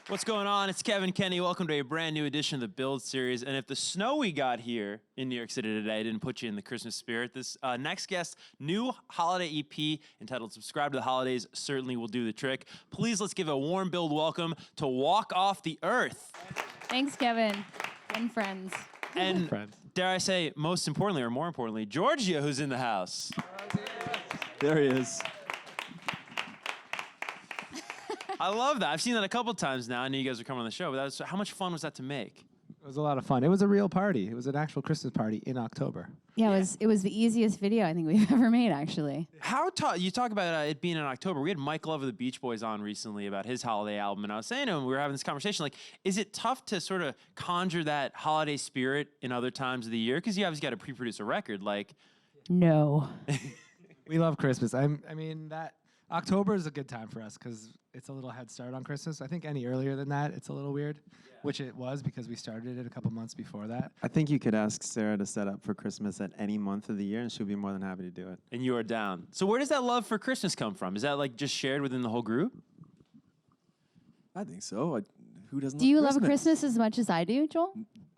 What's going on? It's Kevin Kenny. Welcome to a brand new edition of the Build series. And if the snow we got here in New York City today didn't put you in the Christmas spirit, this next guest, new holiday EP entitled Subscribe to the Holidays certainly will do the trick. Please let's give a warm build welcome to Walk Off the Earth. Thanks, Kevin and friends. And dare I say, most importantly, or more importantly, Georgio, who's in the house. There he is. I love that. I've seen that a couple times now. I knew you guys were coming on the show, but how much fun was that to make? It was a lot of fun. It was a real party. It was an actual Christmas party in October. Yeah, it was the easiest video I think we've ever made, actually. You talk about it being in October. We had Mike Love of the Beach Boys on recently about his holiday album, and I was saying to him, we were having this conversation, like, is it tough to sort of conjure that holiday spirit in other times of the year? Because you obviously got to pre-produce a record, like... No. We love Christmas. I mean, that October is a good time for us because it's a little head start on Christmas. I think any earlier than that, it's a little weird, which it was because we started it a couple months before that. I think you could ask Sarah to set up for Christmas at any month of the year, and she'll be more than happy to do it. And you are down. So where does that love for Christmas come from? Is that like just shared within the whole group? I think so. Who doesn't Do you love Christmas as much as I do, Joel?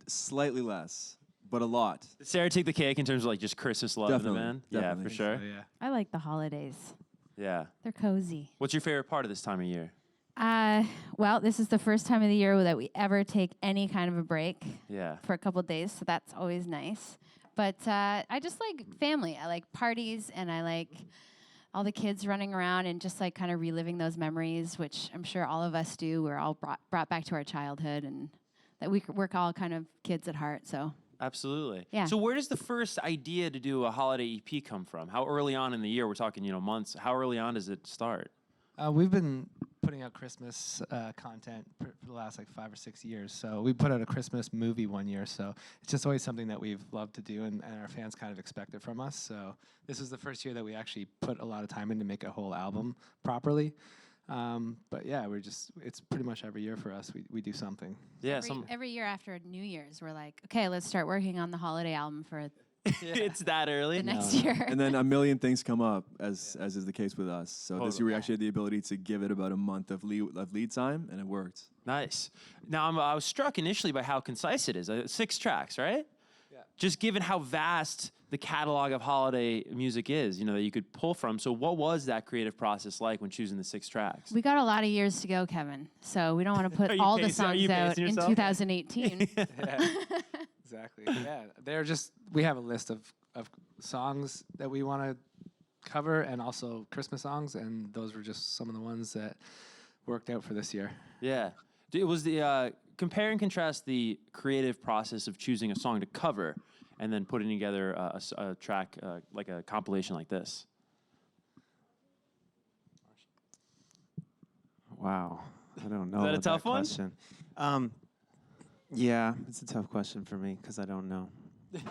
Slightly less, but a lot. Did Sarah take the cake in terms of like just Christmas love in the band? Definitely. Yeah, for sure. So, yeah. I like the holidays. Yeah. They're cozy. What's your favorite part of this time of year? Well, this is the first time of the year that we ever take any kind of a break for a couple of days, so that's always nice. But I just like family. I like parties, and I like all the kids running around and just like kind of reliving those memories, which I'm sure all of us do. We're all brought back to our childhood, and that we're all kind of kids at heart, so... Absolutely. Yeah. So where does the first idea to do a holiday EP come from? How early on in the year? We're talking, months. How early on does it start? We've been putting out Christmas content for the last like 5 or 6 years. So we put out a Christmas movie one year. So it's just always something that we've loved to do, and our fans kind of expect it from us. So this is the first year that we actually put a lot of time in to make a whole album properly. But yeah, it's pretty much every year for us. We do something. Yeah. Every year after New Year's, we're like, okay, let's start working on the holiday album for It's that early? the next year. And then a million things come up, as is the case with us. So Totally. this year we actually had the ability to give it about a month of lead time, and it worked. Nice. Now, I was struck initially by how concise it is. 6 tracks, right? Yeah. Just given how vast the catalog of holiday music is, that you could pull from. So what was that creative process like when choosing the 6 tracks? We got a lot of years to go, Kevin. So we don't want to put all the songs out in 2018. Yeah. Exactly. Yeah. We have a list of songs that we want to cover, and also Christmas songs, and those were just some of the ones that worked out for this year. Yeah. It was the compare and contrast the creative process of choosing a song to cover and then putting together a track like a compilation like this. Wow. I don't know. Is that a about tough one? question. Yeah, it's a tough question for me because I don't know.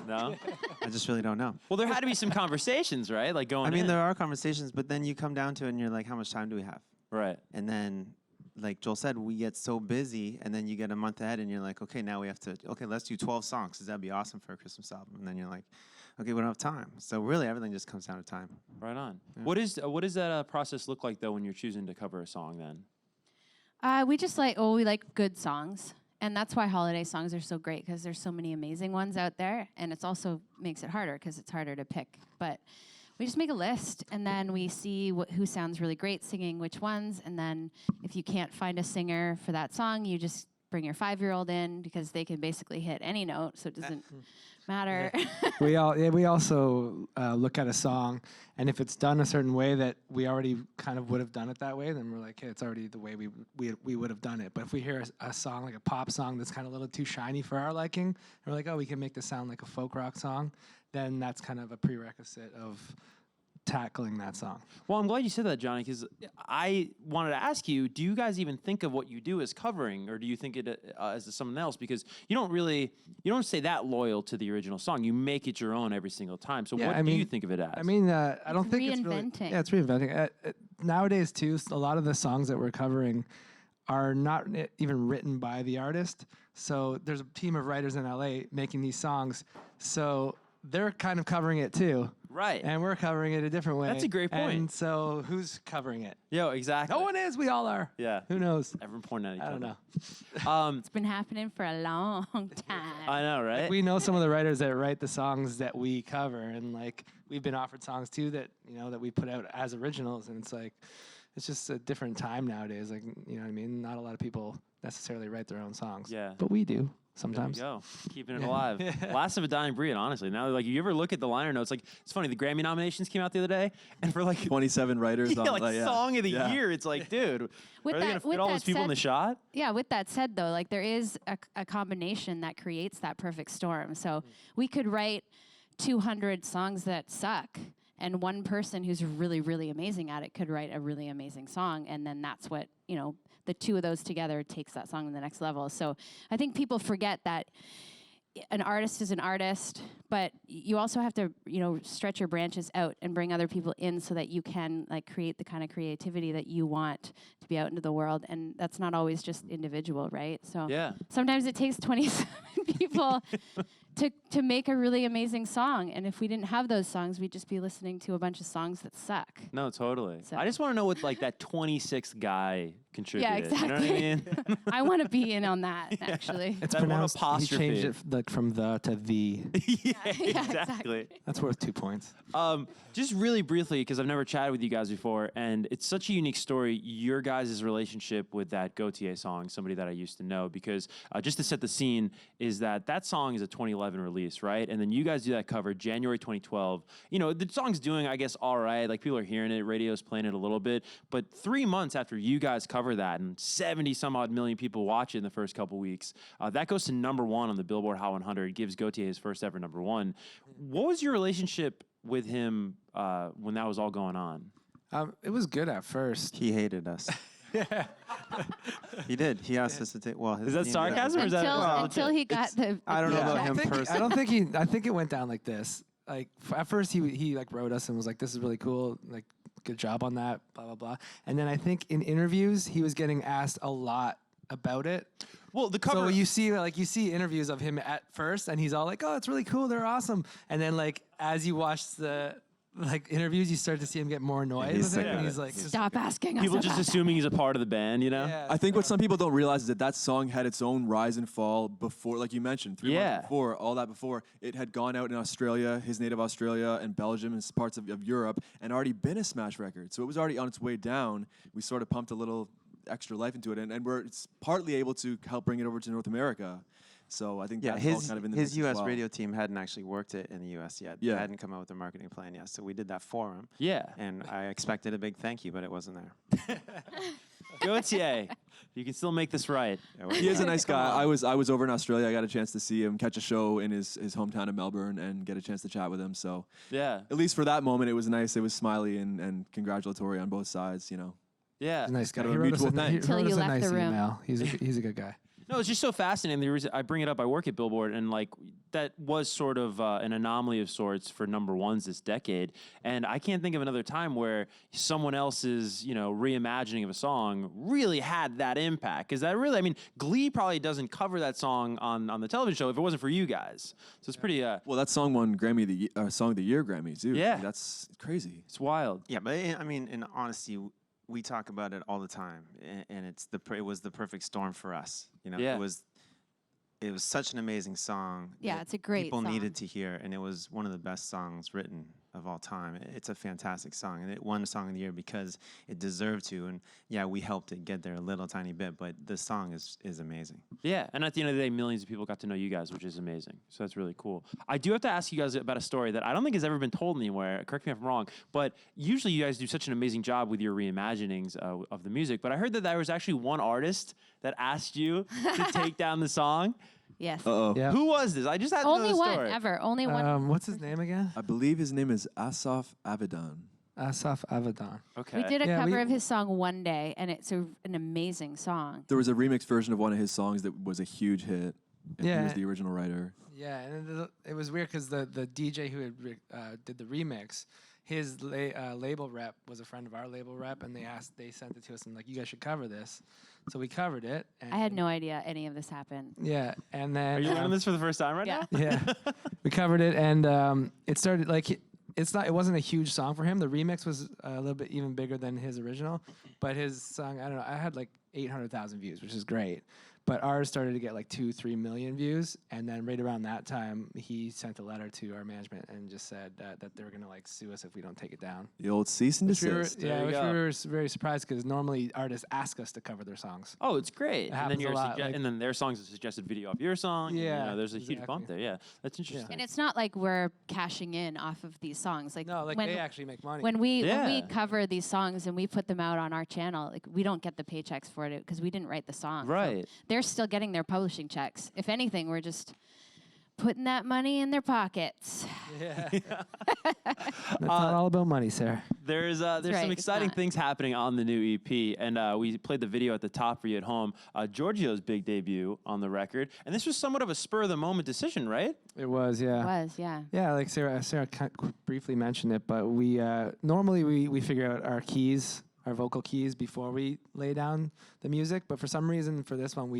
No? I just really don't know. Well, there had to be some conversations, right? Like going in. There are conversations, but then you come down to it and you're like, how much time do we have? Right. And then, like Joel said, we get so busy, and then you get a month ahead and you're like, okay, now we have to, let's do 12 songs because that'd be awesome for a Christmas album. And then you're like, okay, we don't have time. So really everything just comes down to time. Right on. Yeah. What does that process look like, though, when you're choosing to cover a song then? We just we like good songs. And that's why holiday songs are so great, because there's so many amazing ones out there. And it's also makes it harder because it's harder to pick. But we just make a list, and then we see who sounds really great singing which ones. And then if you can't find a singer for that song, you just bring your 5-year-old in, because they can basically hit any note, so it doesn't matter. Yeah. We also look at a song, and if it's done a certain way that we already kind of would have done it that way, then we're like, hey, it's already the way we would have done it. But if we hear a song, like a pop song that's kind of a little too shiny for our liking, and we're like, oh, we can make this sound like a folk rock song, then that's kind of a prerequisite of tackling that song. Well, I'm glad you said that, Johnny, because I wanted to ask you, do you guys even think of what you do as covering, or do you think it as someone else? Because you don't stay that loyal to the original song. You make it your own every single time. So what do you think of it as? I don't think it's really... reinventing. Yeah, it's reinventing. Nowadays, too, a lot of the songs that we're covering are not even written by the artist. So there's a team of writers in LA making these songs. So they're kind of covering it too. Right. And we're covering it a different way. That's a great point. And so who's covering it? Yo, exactly. No one is. We all are. Yeah. Who knows? Everyone pointing at each I other. don't know. It's been happening for a long time. I know, right? We know some of the writers that write the songs that we cover, and like we've been offered songs too that that we put out as originals, and it's like it's just a different time nowadays. Like what I mean? Not a lot of people necessarily write their own songs. Yeah. But we do sometimes. There you go. Keeping it alive. Last of a dying breed, honestly. Now, like, you ever look at the liner notes? Like, it's funny. The Grammy nominations came out the other day, and for like 27 writers on song of the year. It's like, dude, With are they gonna fit all those people in the shot? Yeah, with that said, though, like there is a combination that creates that perfect storm. So we could write 200 songs that suck, and one person who's really, really amazing at it could write a really amazing song, and then that's what, the two of those together takes that song to the next level. So I think people forget that an artist is an artist, but you also have to, stretch your branches out and bring other people in so that you can like create the kind of creativity that you want to be out into the world. And that's not always just individual, right? So sometimes it takes 27 people to make a really amazing song. And if we didn't have those songs, we'd just be listening to a bunch of songs that suck. No, totally. So. I just want to know what like that 26th guy contributed. Yeah, exactly. You know what I mean? I want to be in on that, actually. It's That one pronounced. He apostrophe. changed it like from the to the. Yeah, Yeah, exactly. That's worth 2 points. Just really briefly, because I've never chatted with you guys before, and it's such a unique story, your guys' relationship with that Gautier song, somebody that I used to know, because just to set the scene, is that song is a 2011 release, right? And then you guys do that cover January 2012. The song's doing, I guess, all right. Like, people are hearing it, radio's playing it a little bit, but 3 months after you guys cover that, and 70 some odd million people watch it in the first couple weeks, that goes to #1 on the Billboard Hot 100, gives Gautier his first ever #1. What was your relationship with him when that was all going on? It was good at first. He hated us. He did. He asked us to take. Well, his Is that team did. sarcasm or is that Until he got the. I don't know about him personally. I don't think I think it went down like this. Like at first he like wrote us and was like, "This is really cool. Like, good job on that." Blah blah blah. And then I think in interviews he was getting asked a lot about it. Well, the cover. So you see interviews of him at first, and he's all like, "Oh, it's really cool. They're awesome." And then like as you watch the interviews, you start to see him get more annoyed he's with sick it, of and it. he's like, Stop asking us. people about just that. assuming he's a part of the band, Yeah. I think what some people don't realize is that song had its own rise and fall before, like you mentioned, 3 months before, all that before. It had gone out in Australia, his native Australia, and Belgium, and parts of Europe, and already been a smash record. So it was already on its way down. We sort of pumped a little extra life into it, and it's partly able to help bring it over to North America. So I think that's all kind of in the mix his as U.S. well. radio team hadn't actually worked it in the U.S. yet. Yeah. They hadn't come out with a marketing plan yet, so we did that for him. Yeah. And I expected a big thank you, but it wasn't there. Gautier, you can still make this right. He is a nice guy. I was over in Australia. I got a chance to see him catch a show in his hometown of Melbourne and get a chance to chat with him. So Yeah. at least for that moment, it was nice. It was smiley and congratulatory on both sides. Yeah. He's a nice guy. kind of He a wrote us mutual a, thing. he Till wrote you us a left nice the room. email. He's a good guy. No, it's just so fascinating. The reason I bring it up, I work at Billboard, and like that was sort of an anomaly of sorts for #1s this decade. And I can't think of another time where someone else's, reimagining of a song really had that impact. Because that really, I mean, Glee probably doesn't cover that song on the television show if it wasn't for you guys. So it's pretty. Well, that song won Song of the Year Grammy too. Yeah. That's crazy. It's wild. Yeah, but I mean, in honesty, we talk about it all the time, and it was the perfect storm for us. Yeah. It was such an amazing song. Yeah, that it's a great people song. needed to hear, and it was one of the best songs written of all time. It's a fantastic song, and it won Song of the Year because it deserved to. And yeah, we helped it get there a little tiny bit, but the song is amazing. Yeah, and at the end of the day, millions of people got to know you guys, which is amazing. So that's really cool. I do have to ask you guys about a story that I don't think has ever been told anywhere. Correct me if I'm wrong, but usually you guys do such an amazing job with your reimaginings of the music. But I heard that there was actually one artist that asked you to take down the song. Yes. Uh-oh. Yeah. Who was this? I just had to Only know the one story. ever. Only one. What's his name again? I believe his name is Asaf Avidan. Asaf Avidan. Okay. We did a Yeah, cover we- of his song one day, and it's an amazing song. There was a remix version of one of his songs that was a huge hit. And he Yeah. was the original writer. Yeah, and it was weird because the DJ who did the remix, his label rep was a friend of our label rep, and they sent it to us and like, you guys should cover this. So we covered it. And I had no idea any of this happened. Yeah, and then Are you learning this for the first time right Yeah. now? yeah, we covered it, and it started like it wasn't a huge song for him. The remix was a little bit even bigger than his original, but his song, I don't know, I had like 800,000 views, which is great. But ours started to get like 2-3 million views, and then right around that time, he sent a letter to our management and just said that they were gonna like sue us if we don't take it down. The old cease and Which we were, desist. There you which go. we were very surprised because normally artists ask us to cover their songs. Oh, it's great. It And then happens a lot, like- and then their songs a suggested video of your song. and, Yeah, there's a huge bump exactly. there. Yeah, that's interesting. And it's not like we're cashing in off of these songs. Like No, like when, they actually make money. when we Yeah. cover these songs and we put them out on our channel, like we don't get the paychecks for it because we didn't write the song. So Right. they're still getting their publishing checks. If anything, we're just putting that money in their pockets. yeah, it's not all about money, Sarah. There's right, some it's exciting not. things happening on the new EP, and we played the video at the top for you at home. Giorgio's big debut on the record, and this was somewhat of a spur of the moment decision, right? It was, yeah. Was, yeah. Yeah, like Sarah briefly mentioned it, but we normally we figure out our keys, our vocal keys before we lay down the music. But for some reason, for this one,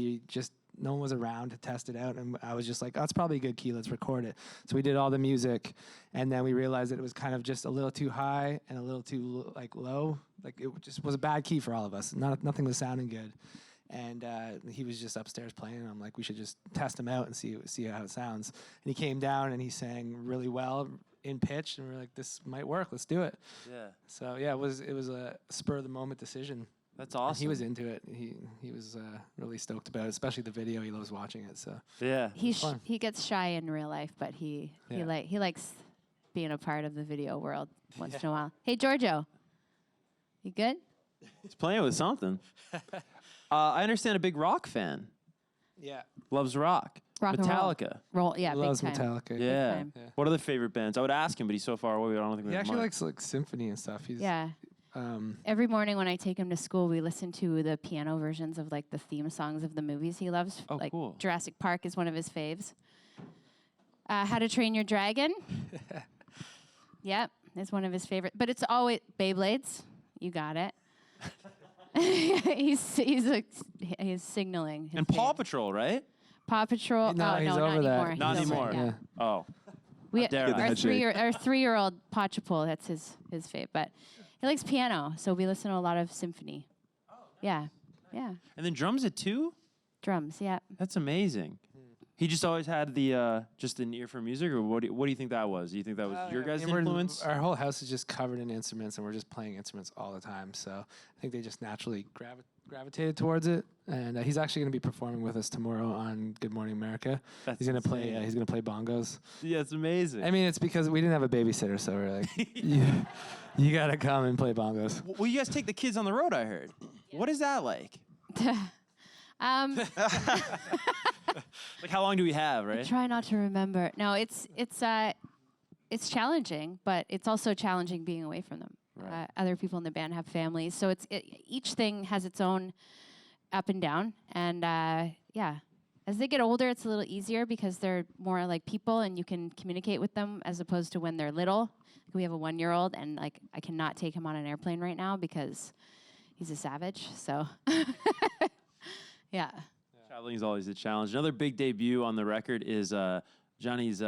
no one was around to test it out, and I was just like, oh, it's probably a good key. Let's record it. So we did all the music, and then we realized that it was kind of just a little too high and a little too like low. Like it just was a bad key for all of us. Nothing was sounding good. And he was just upstairs playing, and I'm like, we should just test him out and see how it sounds. And he came down and he sang really well in pitch, and we're like, this might work. Let's do it. Yeah, So yeah, it was a spur of the moment decision. that's And awesome. he was into it. He was really stoked about it, especially the video. He loves watching it. So Yeah. fun. He gets shy in real life, but he likes being a part of the video world once in a while. Hey, Georgio, you good? He's playing with something. I understand a big rock fan. yeah, Loves rock. Rock and roll. Metallica. Roll, yeah, loves big time. Metallica. Yeah. time. Yeah. What are the favorite bands? I would ask him, but he's so far away. I don't think we He have actually mic. likes like symphony and stuff. He's Yeah. Every morning when I take him to school, we listen to the piano versions of like the theme songs of the movies he loves. Oh, like cool. Jurassic Park is one of his faves. How to Train Your Dragon. Yep, is one of his favorite. But it's always Beyblades. You got it. he's signaling. His And Paw fave. Patrol, right? Paw Patrol. No, oh, he's no, over not that. anymore. Not He's over anymore. it, yeah. Yeah. Oh. We, dare I. Get the our head shake. 3-year-old Pachapul, that's his fave, but he likes piano, so we listen to a lot of symphony. Yeah, yeah, And then drums at 2? drums, yeah. That's amazing. He just always had the just an ear for music, or what do you think that was? Do you think that was your guys' influence? Our whole house is just covered in instruments, and we're just playing instruments all the time. So I think they just naturally gravitated towards it. And he's actually going to be performing with us tomorrow on Good Morning America. That's He's going to play. insane. He's going to play bongos. Yeah, it's amazing. I mean, it's because we didn't have a babysitter, so we're like, you got to come and play bongos. Well, you guys take the kids on the road, I heard. What is that like? Like, how long do we have, I right? try not to remember. No, it's challenging, but it's also challenging being away from them. Right. Other people in the band have families, so each thing has its own up and down. And yeah, as they get older, it's a little easier because they're more like people, and you can communicate with them as opposed to when they're little. We have a 1-year-old, and like I cannot take him on an airplane right now because he's a savage. So yeah. Traveling is always a challenge. Another big debut on the record is Johnny's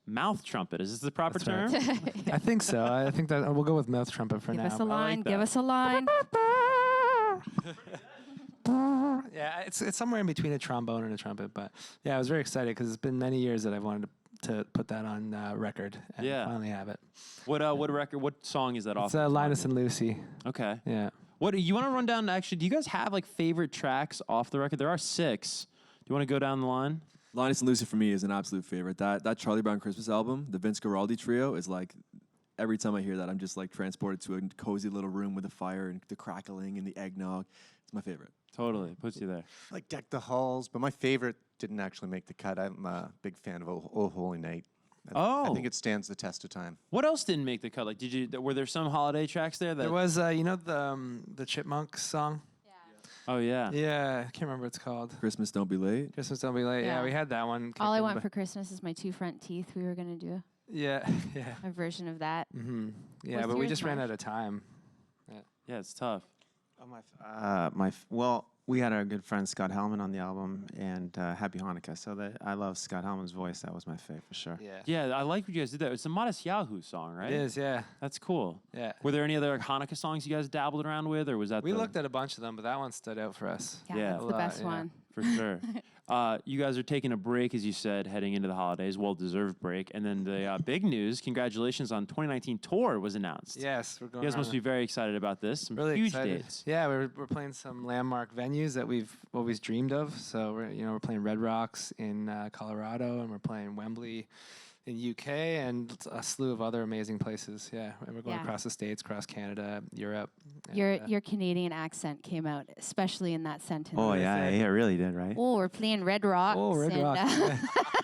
mouth trumpet. Is this the proper That's term? right. I think so. I think that we'll go with mouth trumpet for Give now. us a but- line. that. Give us a line. Yeah, it's somewhere in between a trombone and a trumpet. But yeah, I was very excited because it's been many years that I've wanted to put that on record, and Yeah. finally have it. What record? What song is that off? It's Linus and Lucy. Okay. Yeah. What you want to run down? Actually, do you guys have like favorite tracks off the record? There are 6. Do you want to go down the line? Linus and Lucy for me is an absolute favorite. That Charlie Brown Christmas album, the Vince Guaraldi trio, is like every time I hear that, I'm just like transported to a cozy little room with a fire and the crackling and the eggnog. It's my favorite. Totally puts you there. I like Deck the Halls, but my favorite didn't actually make the cut. I'm a big fan of Oh Holy Night. I think it stands the test of time. What else didn't make the cut? Like, were there some holiday tracks there that? There was, the Chipmunks song. Oh yeah. Yeah, I can't remember what it's called. Christmas Don't Be Late. Christmas Don't Be Late. Yeah, Yeah. we had that one. All I kicked in, want but- for Christmas is my 2 front teeth. We were gonna do. Yeah, yeah. a version of that. Yeah, What's but we yours, just ran Marsh? out of time. Yeah, it's tough. Oh, well, we had our good friend Scott Hellman on the album, and Happy Hanukkah. So I love Scott Hellman's voice. That was my fave for sure. Yeah. Yeah, I like what you guys did there. It's a Modest Yahoo song, right? It is, yeah. That's cool. Yeah. Were there any other Hanukkah songs you guys dabbled around with, or was that We looked at a bunch of them, but that one stood out for us. Yeah, Yeah. that's A the lot, best yeah. one. For sure. You guys are taking a break, as you said, heading into the holidays, well-deserved break. And then the big news, congratulations on 2019 tour was announced. Yes, we're going. You guys must on be very excited about this. Some really huge excited. dates. Yeah, we're playing some landmark venues that we've always dreamed of. So we're playing Red Rocks in Colorado, and we're playing Wembley in UK, and a slew of other amazing places. Yeah, and we're going Yeah. across the states, across Canada, Europe. and, Your Canadian accent came out, especially in that sentence. Oh yeah, it really did, right? Oh, we're playing Red Rocks. Oh, Red and, Rocks. Yeah.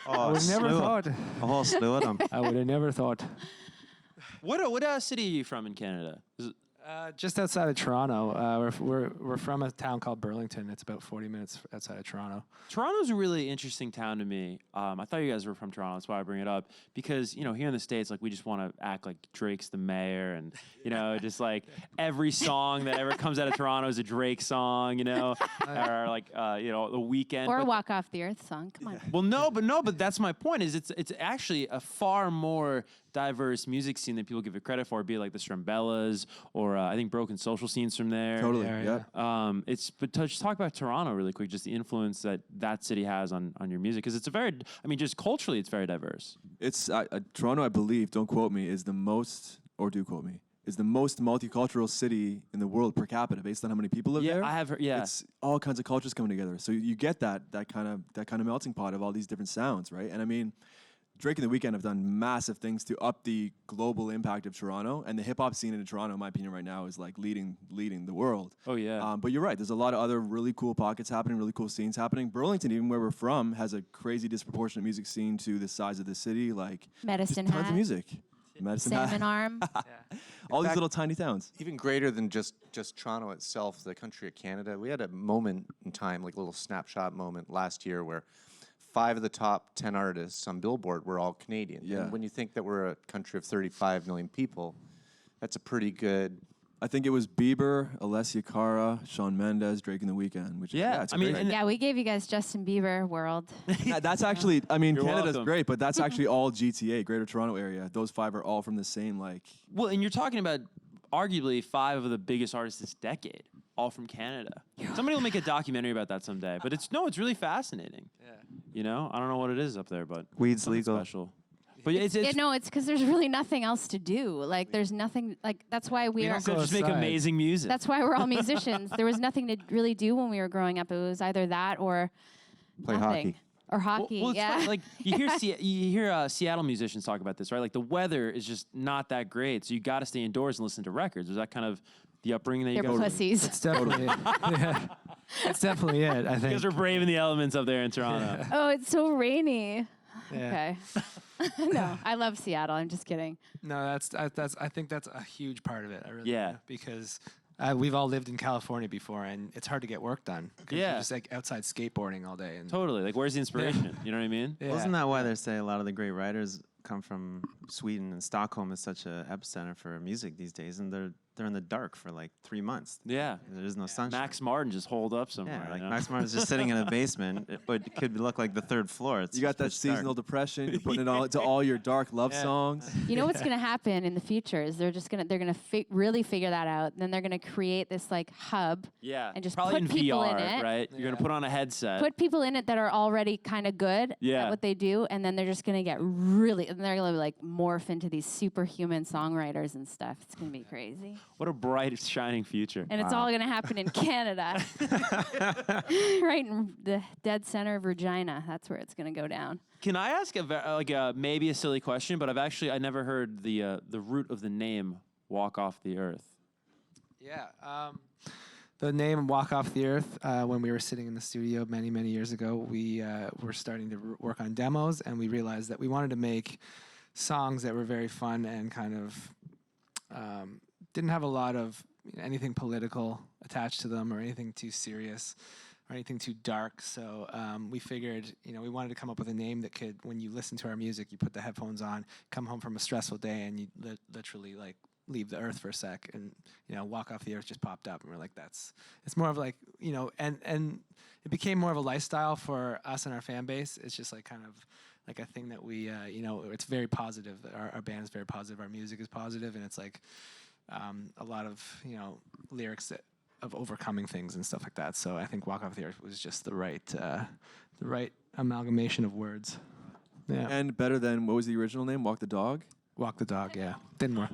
I Oh, would have never thought. a whole slew of them. I would have never thought. What city are you from in Canada? Is it, Just outside of Toronto, we're from a town called Burlington. It's about 40 minutes outside of Toronto. Toronto's a really interesting town to me. I thought you guys were from Toronto. That's why I bring it up. Because, here in the States, like, we just want to act like Drake's the mayor. And, just like every song that ever comes out of Toronto is a Drake song, or like, The Weeknd. or But- Walk Off the Earth song. Come on. Well, but that's my point. Is it's actually a far more diverse music scene than people give it credit for. Be it like the Strumbellas or I think Broken Social Scenes from there. Totally. Yeah, Yeah. But just talk about Toronto really quick. Just the influence that city has on your music, because it's just culturally, it's very diverse. It's Toronto, I believe. Don't quote me. Is the most, or do quote me, is the most multicultural city in the world per capita, based on how many people live there. I have heard. Yeah, It's all kinds of cultures coming together. So you get that kind of melting pot of all these different sounds, right? And I mean, Drake and The Weeknd have done massive things to up the global impact of Toronto, and the hip hop scene in Toronto, in my opinion, right now is like leading the world. Oh yeah. But you're right. There's a lot of other really cool pockets happening, really cool scenes happening. Burlington, even where we're from, has a crazy disproportionate music scene to the size of the city. Like Medicine just tons Hat, of music. Medicine Hat. Salmon Arm. All these fact- little tiny towns. Even greater than just Toronto itself, the country of Canada. We had a moment in time, like a little snapshot moment last year, where 5 of the top 10 artists on Billboard were all Canadian. Yeah. And when you think that we're a country of 35 million people, that's a pretty good. I think it was Bieber, Alessia Cara, Shawn Mendes, Drake and The Weeknd. Which Yeah, it's I mean, great. and- Yeah, we gave you guys Justin Bieber World. That's actually, I mean, You're Canada's welcome. great, but that's actually all GTA, Greater Toronto Area. Those 5 are all from the same, Well, and you're talking about arguably 5 of the biggest artists this decade, all from Canada. Somebody will make a documentary about that someday. But it's really fascinating. Yeah. I don't know what it is up there, but Weed's something legal. special. But it's It's because there's really nothing else to do. Like, there's nothing, like, that's why we are. don't go just make outside. amazing music. That's why we're all musicians. There was nothing to really do when we were growing up. It was either that or Play nothing. hockey. Or hockey, Well, it's yeah. funny, like you hear Seattle musicians talk about this, right? Like the weather is just not that great, so you got to stay indoors and listen to records. Was that kind of the upbringing that you They're guys? pussies. It's definitely yeah. It's definitely it. I You think. guys are braving the elements up there in Toronto. Oh, it's so rainy. Yeah. Okay. No, I love Seattle. I'm just kidding. No, I think that's a huge part of it. I really Yeah. do, because we've all lived in California before, and it's hard to get work done. 'Cause Yeah. you're just like outside skateboarding all day. And Totally. Like, where's the inspiration? You know what I mean? yeah. Well, isn't that why they say a lot of the great writers come from Sweden, and Stockholm is such an epicenter for music these days, and they're in the dark for like 3 months. Yeah. There is no sunshine. Max Martin just holed up somewhere. Yeah, like you know? Max Martin's just sitting in a basement, but it could look like the 3rd floor. It's You got just that pitch dark. seasonal depression. You're putting it all to all your dark love Yeah. songs. You know what's gonna happen in the future is they're gonna really figure that out. And then they're gonna create this like hub, Yeah. and just probably put in people VR, in it. right? You're gonna Yeah. put on a headset. put people in it that are already kind of good Yeah. at what they do, and then they're just gonna get really, and they're gonna like morph into these superhuman songwriters and stuff. It's gonna be crazy, What a bright, shining future. and it's all gonna happen in Canada, right in the dead center of Regina. That's where it's gonna go down. Can I ask maybe a silly question, but I never heard the root of the name "Walk Off the Earth." Yeah. The name "Walk Off the Earth." When we were sitting in the studio many, many years ago, we were starting to work on demos, and we realized that we wanted to make songs that were very fun and kind of didn't have a lot of anything political attached to them or anything too serious. or anything too dark. So we figured, we wanted to come up with a name that could, when you listen to our music, you put the headphones on, come home from a stressful day, and you literally like leave the earth for a sec, and walk off the earth just popped up, and we're like, it's more of like, and it became more of a lifestyle for us and our fan base. It's just like kind of like a thing that we, it's very positive. Our band is very positive. Our music is positive, and it's like a lot of lyrics of overcoming things and stuff like that. So I think "Walk Off the Earth" was just the right amalgamation of words. Yeah. And better than, what was the original name? Walk the Dog? Walk the Dog. Yeah, didn't work.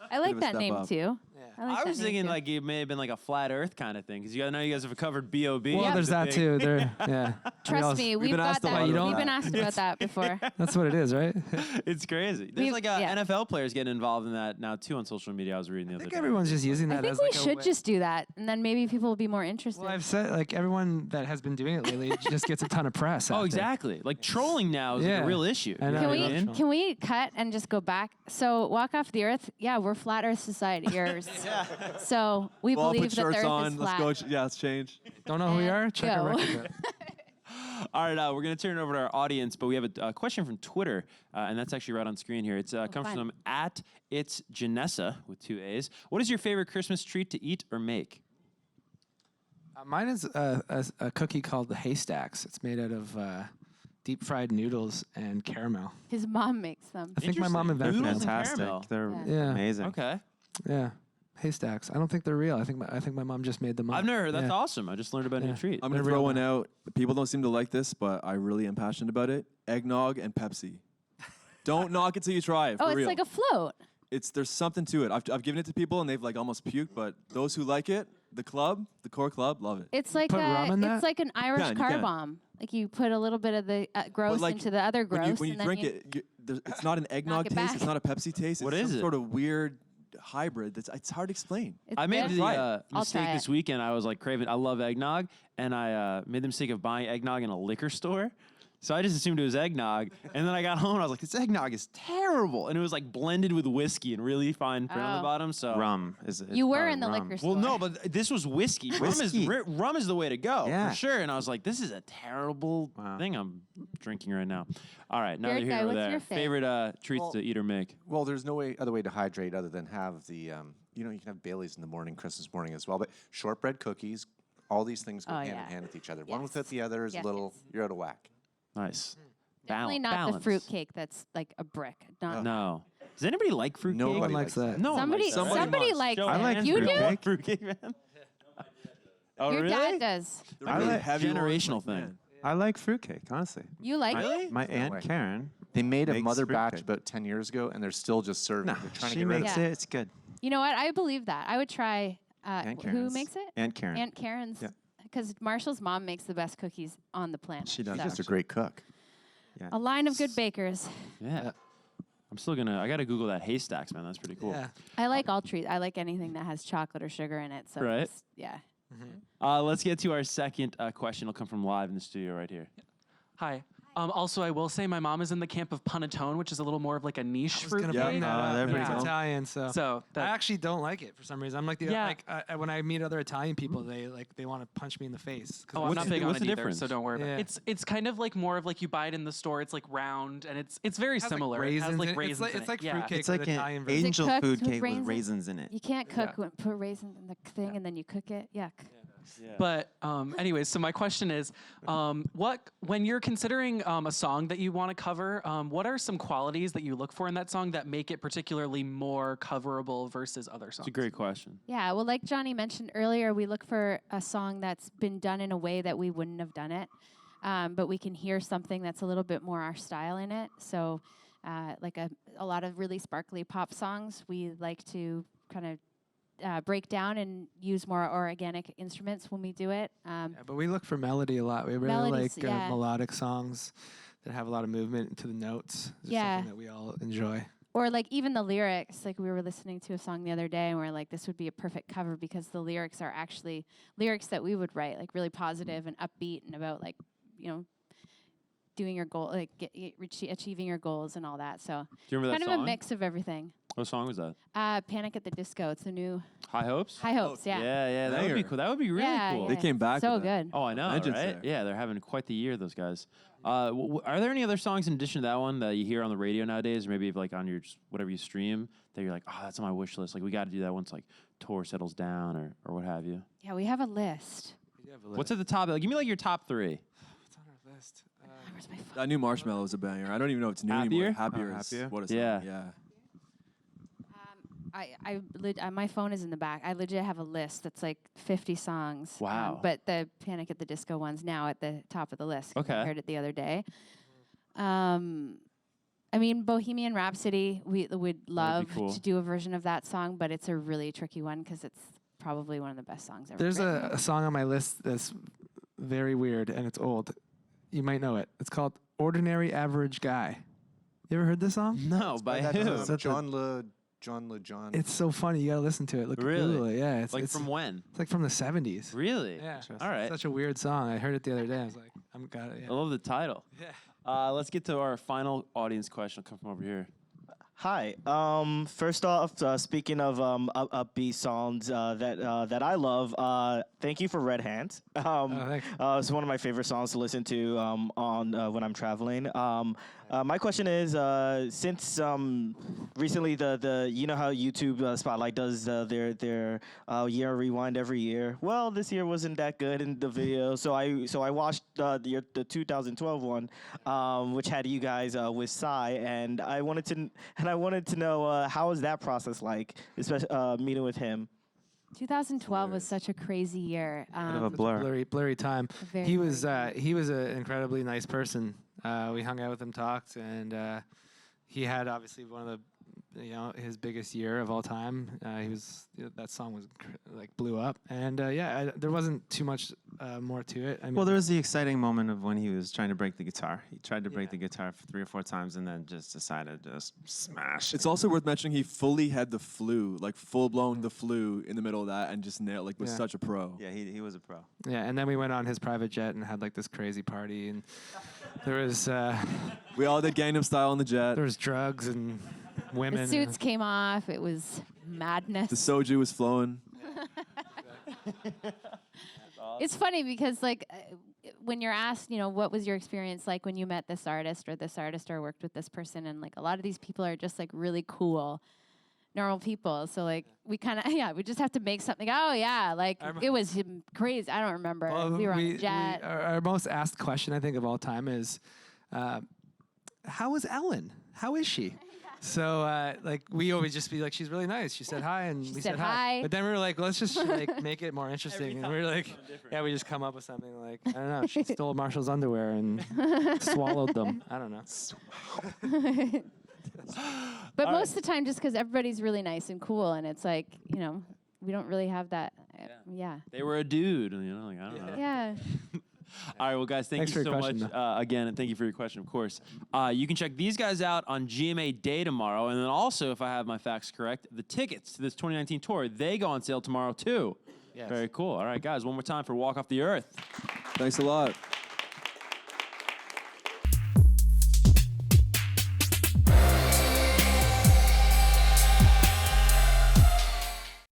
I like of a that step name up. too. Yeah. like I that was name thinking too. like it may have been like a flat Earth kind of thing because I know you guys have covered B.O.B. Well, there's that too. Yeah. Trust me, we've been got asked a that. lot about We've been that. asked about that before. That's what it is, right? It's crazy. There's like yeah. NFL players getting involved in that now too on social media. I was reading the I other think day. everyone's just using I that think as we like a should way. just do that, and then maybe people will be more interested. Well, I've said like everyone that has been doing it lately just gets a ton of press. Oh, after. exactly. Like trolling now is like Yeah. a real issue. I know. Can I we mean, can we cut and just go back? So Walk Off the Earth. Yeah, we're Flat Earth Society-ers. So we We'll all believe put that the shirts Earth on. is Let's flat. go. Let's change. Don't know who we are? Check our Go. record. All right, we're going to turn it over to our audience, but we have a question from Twitter, and that's actually right on screen here. It comes fun. from @itsjanessa with 2 A's. What is your favorite Christmas treat to eat or make? Mine is a cookie called the Haystacks. It's made out of deep fried noodles and caramel. His mom makes them. I think my mom Interesting. invented Noodles them. and Fantastic. caramel. They're Yeah. amazing. Okay. Yeah, Haystacks. I don't think they're real. I think my mom just made them up. I've never heard. That's Yeah. awesome. I just learned about a new Yeah. treat. I'm going to They're throw real one now. out. People don't seem to like this, but I really am passionate about it. Eggnog and Pepsi. Don't knock it till you try it. Oh, For it's real. like a float. There's something to it. I've given it to people and they've like almost puked, but those who like it, the core club, love it. It's like put rum in that? it's like an Irish You car can. bomb. Like you put a little bit of the gross like, into the other gross. When you and then drink it, it's not an eggnog it taste. back. It's not a Pepsi taste. What It's is some it? sort of weird hybrid. It's hard to explain. It's I made good. the Try it. I'll mistake try this it. weekend. I was like craving. I love eggnog, and I made the mistake of buying eggnog in a liquor store. So I just assumed it was eggnog, and then I got home and I was like, "This eggnog is terrible," and it was like blended with whiskey and really fine print on the Oh. bottom. So Rum is it? You were in the liquor store. Well, no, but this was whiskey. Whiskey. Rum is the way to go Yeah. for sure. And I was like, "This is a terrible Wow. thing I'm drinking right now." All right, now Weird that you're guy, here or what's there, your favorite treats Well- to eat or make? Well, there's no other way to hydrate other than have the, you can have Bailey's in the morning, Christmas morning as well. But shortbread cookies, all these things go Oh, hand yeah. in hand with each other. One Yes. without the other is Yes, a little, yes. you're out of whack. Nice. Definitely not Balance. the fruit cake that's like a brick. Not No. Does anybody like fruit Nobody cake? One likes that. No. one Somebody- likes that. somebody must. likes Show it. of I like hands. You You do? like fruitcake, man? Oh, Your really? dad does. They're I really like- heavy ones, Generational like, thing. man. I like fruitcake, honestly. You like Really? it? My No aunt way. Karen. They made a Makes mother batch fruitcake. about 10 years ago, and they're still just serving. No, They're trying to she get rid of makes Yeah. it. It's good. You know what? I believe that. I would try. Aunt Who Karen's. makes it? Aunt Karen. Aunt Karen's. Yeah. Because Marshall's mom makes the best cookies on the planet. She does. So. She's just a great cook. A line of good bakers. Yeah. I'm still gonna. I gotta Google that haystacks, man. That's pretty cool. Yeah. I like all treats. I like anything that has chocolate or sugar in it. So Right. it's- yeah. Let's get to our second question. It'll come from live in the studio right here. Hi. Also, I will say my mom is in the camp of panettone, which is a little more of like a niche I was fruit gonna Yeah. bring that Oh, up. there but we it's go. Italian, so. So I that, actually don't like it for some reason. I'm like Yeah. when I meet other Italian people, they want to punch me in the face. 'cause oh, I'm what's not the- big on what's it the either, difference? so don't worry Yeah. about it. It's kind of like more of like you buy it in the store. It's like round and it's very has, like, similar. It raisins has in like it. raisins. It's in like it. Yeah. fruitcake. It's like with an Italian version. angel cooked food with cake with raisins? raisins in it. You can't cook when put raisins in the thing and then you cook it. Yuck. But anyways, so my question is, when you're considering a song that you want to cover, what are some qualities that you look for in that song that make it particularly more coverable versus other songs? It's a great question. Yeah, well, like Johnny mentioned earlier, we look for a song that's been done in a way that we wouldn't have done it, but we can hear something that's a little bit more our style in it. So, like a lot of really sparkly pop songs, we like to kind of break down and use more organic instruments when we do it. Yeah, but we look for melody a lot. We really Melodies, like yeah. melodic songs that have a lot of movement to the notes. It's Yeah. something that we all enjoy. Or like even the lyrics, like we were listening to a song the other day and we're like, this would be a perfect cover because the lyrics are actually lyrics that we would write, like really positive and upbeat and about like, doing your goal, like achieving your goals and all that. So Do you remember kind that of song? a mix of everything. What song was that? Panic at the Disco. It's the new High Hopes? High Hopes. Yeah. Yeah, that would be Banger. cool. That would be really cool. They came back So with that. good. Oh, I know, Vengeance right? there. Yeah, they're having quite the year, those guys. Are there any other songs in addition to that one that you hear on the radio nowadays, or maybe like on your whatever you stream that you're like, oh, that's on my wish list. Like we got to do that once like tour settles down or what have you. Yeah, we have a list. What's at the top? Like, give me like your top 3. What's on our list? Where's my phone? That new Marshmallow is a banger. I don't even know if it's new Happier? anymore. Happier Oh, is Happier? what a song. Yeah. My phone is in the back. I legit have a list that's like 50 songs. Wow. But the Panic at the Disco one's now at the top of the list. 'Cause Okay. I heard it the other day. I mean, Bohemian Rhapsody, we would love cool. to do a version of that song, but it's a really tricky one because it's probably one of the best songs ever. There's written. a song on my list that's very weird and it's old. You might know it. It's called "Ordinary Average Guy." You ever heard this song? No, by That, who? that the- John. It's so funny. You gotta listen to it. Look, Really? Google it. Yeah, it's Like it's, from when? it's like from the '70s. Really? Yeah, All right. Such a weird song. I heard it the other day. I was like, I'm got it. I Yeah. love the title. Yeah. Let's get to our final audience question. I'll come from over here. Hi. First off, speaking of upbeat songs that I love, thank you for Red Hands. Thanks. It's one of my favorite songs to listen to on when I'm traveling. My question is, since recently the you know how YouTube Spotlight does their year rewind every year. Well, this year wasn't that good in the video, so I watched the 2012 one, which had you guys with Psy, and I wanted to know how was that process like, especially meeting with him. 2012 was such a crazy year. Bit of a Such a blur. blurry time. Very, He was very he was an incredibly nice person. We hung out with him, talked, and he had obviously one of the his biggest year of all time. He was that song was like blew up, and there wasn't too much more to it. I mean, Well, there was the exciting moment of when he was trying to break the guitar. He tried to break the guitar for 3 or 4 times and then just decided to just smash. It's also worth mentioning he fully had the flu, like full blown the flu in the middle of that, and just nailed was Yeah. such a pro. Yeah, he was a pro. yeah, and then we went on his private jet and had like this crazy party, and there was We all did Gangnam Style on the jet. there was drugs and women. The suits came off. It was madness. The soju was flowing. It's funny because like when you're asked, what was your experience like when you met this artist or worked with this person, and like a lot of these people are just like really cool, normal people. So like we kind of we just have to make something. Oh yeah, like it was crazy. I don't remember. We were on a jet. Our most asked question I think of all time is, how is Ellen? How is she? So like we always just be like, she's really nice. She said hi, and we said said hi. But then we were like, let's just like make it more interesting. And we were like, we just come up with something like, I don't know, she stole Marshall's underwear and swallowed them. I don't know. But most of the time, just because everybody's really nice and cool, and it's like we don't really have that. Yeah. They were a dude, like I don't know. Yeah. All right, well, guys, thank Thanks you for so your question, much again, and thank you for your question, of course. You can check these guys out on GMA Day tomorrow, and then also, if I have my facts correct, the tickets to this 2019 tour, they go on sale tomorrow, too. Yes. Very cool. All right, guys, one more time for Walk Off the Earth. Thanks a lot.